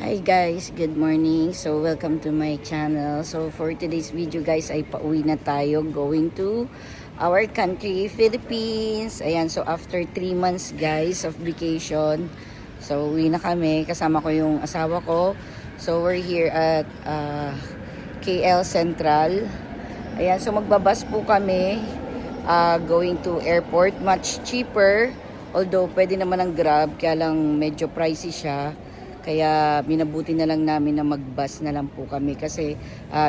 Hi guys, good morning. So welcome to my channel. So for today's video guys ay pauwi na tayo going to our country, Philippines. Ayan, so after 3 months guys of vacation, so uwi na kami. Kasama ko yung asawa ko. So we're here at KL Central. Ayan, so magbabas po kami going to airport. Much cheaper. Although pwede naman ang Grab, kaya lang medyo pricey siya. Kaya minabuti na lang namin na mag-bus na lang po kami kasi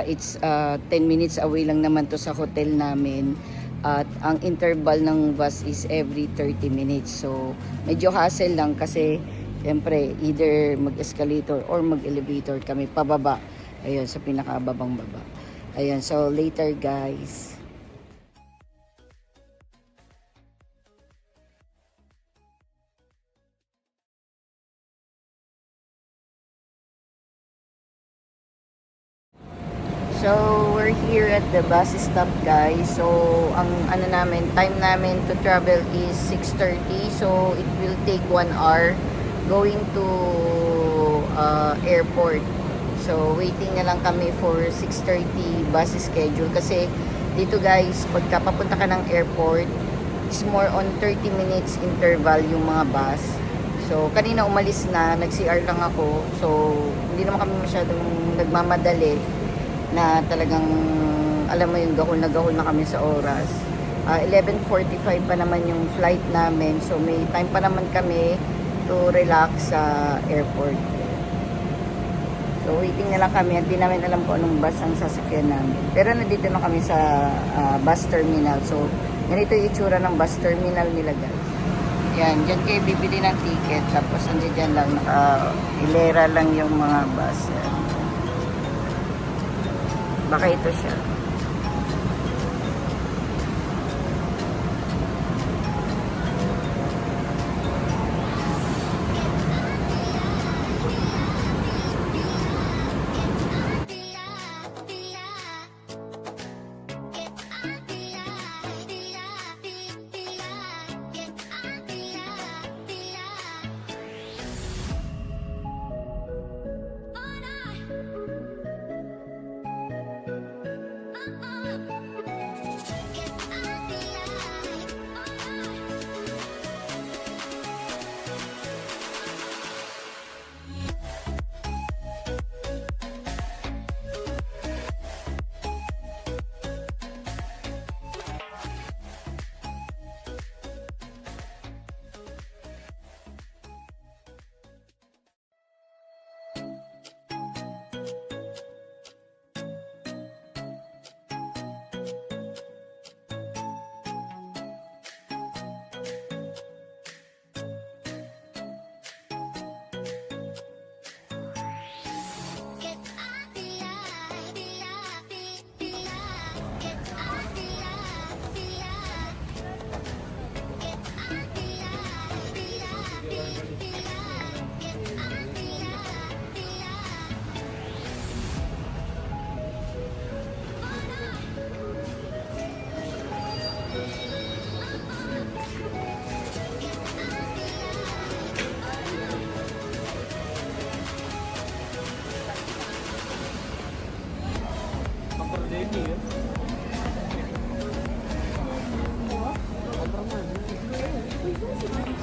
it's 10 minutes away lang naman to sa hotel namin. At ang interval ng bus is every 30 minutes. So medyo hassle lang kasi siyempre either mag-escalator or mag-elevator kami pababa. Ayun, sa pinakababang baba. Ayun, so later guys. So, we're here at the bus stop guys. So, ang ano namin, time namin to travel is 6:30. So, it will take 1 hour going to airport. So, waiting na lang kami for 6:30 bus schedule. Kasi dito guys, pagka papunta ka ng airport, is more on 30 minutes interval yung mga bus. So, kanina umalis na, nag-CR lang ako. So, hindi naman kami masyadong nagmamadali na talagang alam mo yung gahol na kami sa oras. 11:45 pa naman yung flight namin, so may time pa naman kami to relax sa airport. So waiting na lang kami at di namin alam kung anong bus ang sasakyan namin. Pero nandito na kami sa bus terminal. So ganito yung itsura ng bus terminal nila guys. Yan, dyan kayo bibili ng ticket, tapos dyan lang hilera lang yung mga bus. Yan. Baka ito siya.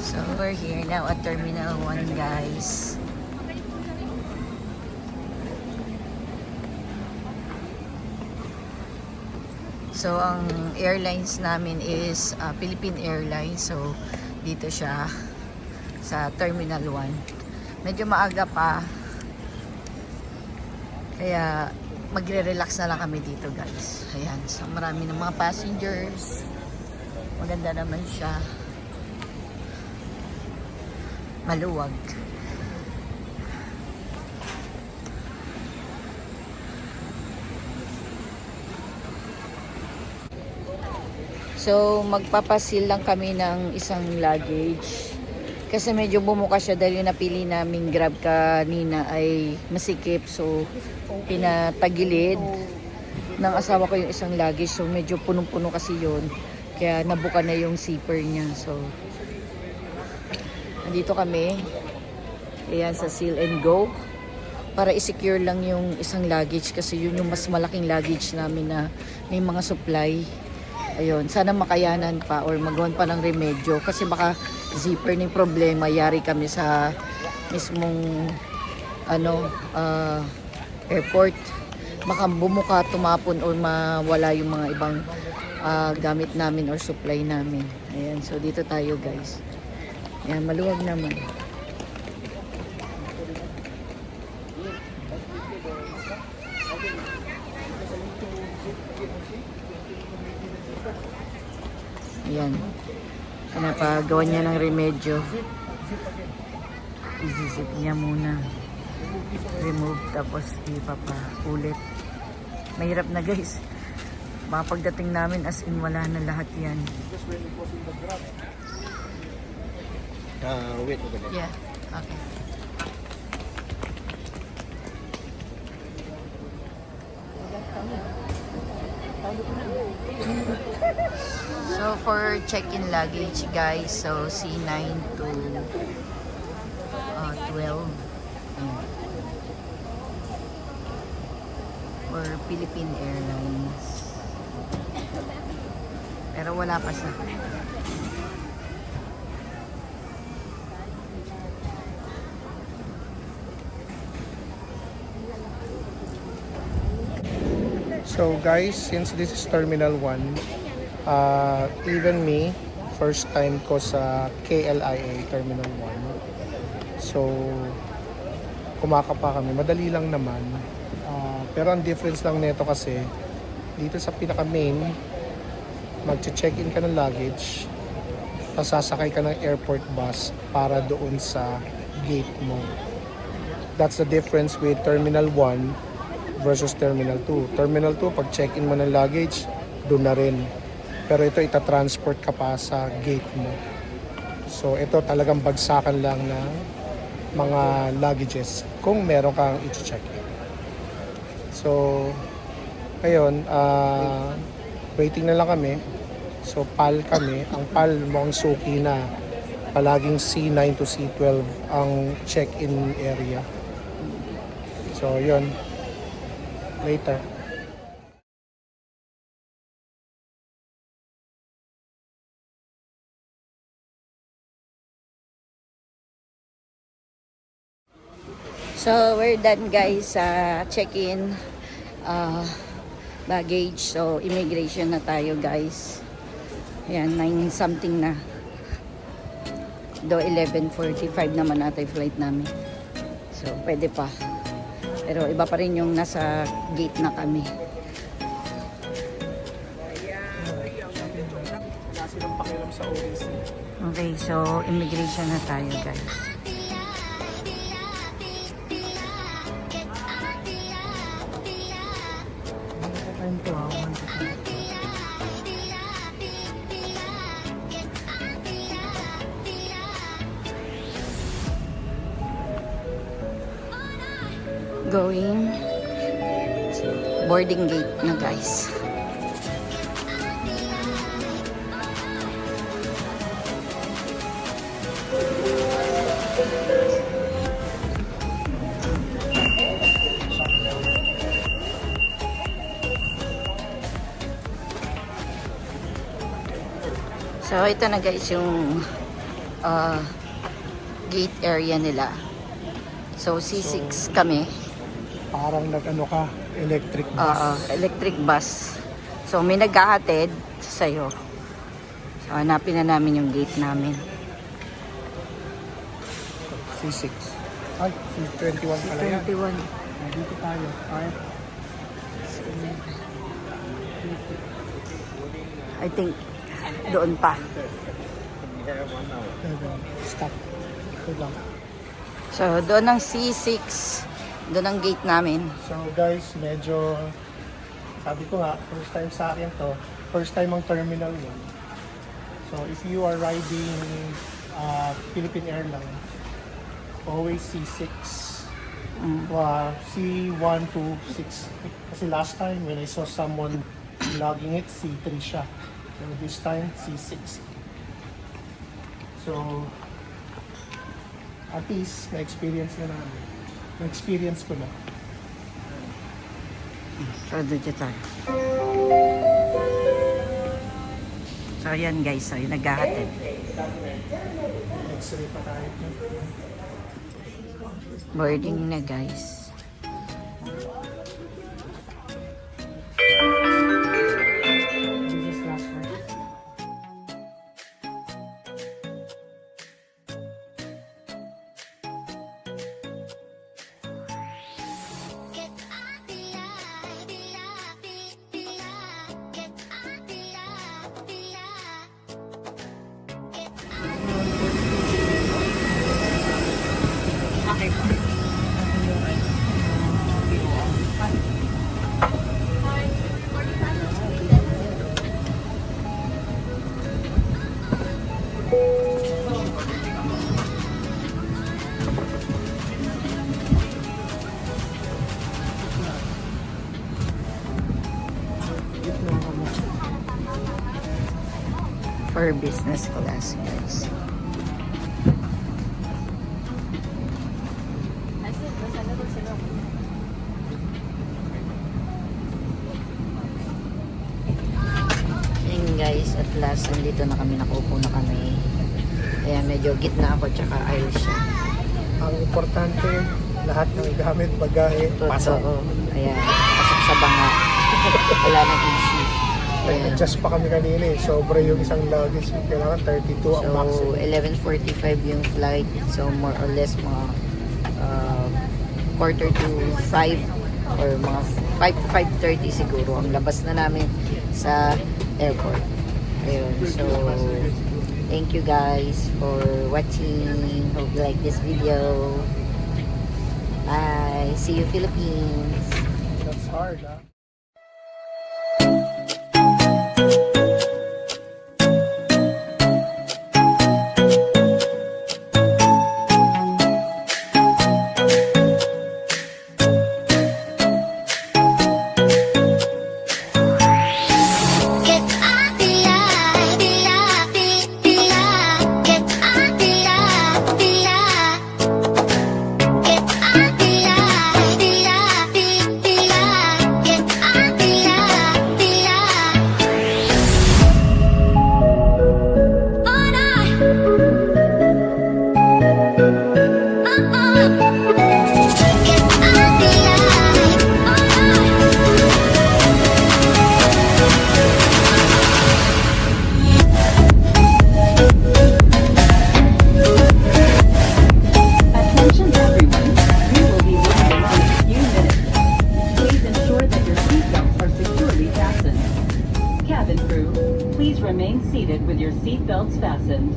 So we're here now at Terminal 1 guys. So ang airlines namin is Philippine Airlines. So dito siya sa Terminal 1. Medyo maaga pa. Kaya magre-relax na lang kami dito guys. Ayan, so marami ng mga passengers. Maganda naman siya. Maluwag. So magpapasil lang kami ng isang luggage. Kasi medyo bumuka siya dahil yung napili naming Grab kanina ay masikip. So pinatagilid ng asawa ko yung isang luggage. So medyo punong-puno kasi yun. Kaya nabuka na yung zipper niya. So nandito kami. Ayan sa Seal and Go. para i-secure lang yung isang luggage kasi yun yung mas malaking luggage namin na may mga supply. Ayun, sana makayanan pa or magawan pa ng remedyo kasi baka zipper ng problema, yari kami sa mismong airport. Baka bumuka, tumapon or mawala yung mga ibang gamit namin or supply namin. Ayan, so dito tayo guys. Ayan, maluwag naman. Ayan. Pinapagawa niya ng remedyo. Isisip niya muna. Remove tapos ipapaulit. Mahirap na guys. Baka pagdating namin as in wala na lahat yan. Wait over there. Yeah. Okay. So for check-in luggage guys, so C9 to 12 for Philippine Airlines. Pero wala pa siya. So guys, since this is Terminal 1, even me, first time ko sa KLIA Terminal 1. So, kumakapa kami. Madali lang naman. Pero ang difference lang nito kasi, dito sa pinaka-main, mag-check-in ka ng luggage, tapos sasakay ka ng airport bus para doon sa gate mo. That's the difference with Terminal 1 versus Terminal 2. Terminal 2, pag check-in mo ng luggage, doon na rin. Pero ito, itatransport ka pa sa gate mo. So, ito talagang bagsakan lang ng mga luggages kung meron kang i-check-in. So, ayun, waiting na lang kami. So, PAL kami. Ang PAL mo ang suki na. Palaging C9 to C12 ang check-in area. So, yun. Later. So we're done guys sa check-in baggage. So immigration na tayo guys. Ayan, 9 something na. Do 11:45 naman ata yung flight namin. So pwede pa. Pero iba pa rin yung nasa gate na kami. Okay, so immigration na tayo guys. Going boarding gate na guys. So ito na guys yung gate area nila. So C6 kami. Parang nag-ano ka, electric bus. Electric bus. So may naghahatid sa'yo. So hanapin na namin yung gate namin. C6. Ay, C21 pala yan. 21. Dito tayo. Ay. I think doon pa. Stop. Ito lang. So doon ang C6. Doon ang gate namin. So guys, medyo sabi ko nga, first time sa akin to. First time ang Terminal 1. So if you are riding Philippine Airlines, always C6. C1 to 6. Kasi last time when I saw someone logging it, C3 siya. So this time, C6. So at least, na-experience na namin. Na-experience ko na. So, doon tayo. So, yan guys. So, yung naghahatid. X-ray pa tayo. Boarding na guys. Jesus last word. For business class guys. Ayun guys, at last nandito na kami, nakaupo na kami. Ayan, medyo gitna ako tsaka ayos siya. Ang importante, lahat ng gamit, bagahe, pasok. Totoo. Ayan, pasok sa banga. Wala nang issue. Ayan. Nag-adjust pa kami kanina eh. Sobra yung isang luggage. Kailangan 32 ang So, maximum. 11:45 yung flight. So, more or less mga quarter to 5 or mga 5 to 5:30 siguro ang labas na namin sa airport. Ayun. So, thank you guys for watching. Hope you like this video. Bye. See you Philippines. That's hard, ah. Attention everyone, we will be landing in a few minutes. Please ensure that your seatbelts are securely fastened. Cabin crew, please remain seated with your seatbelts fastened.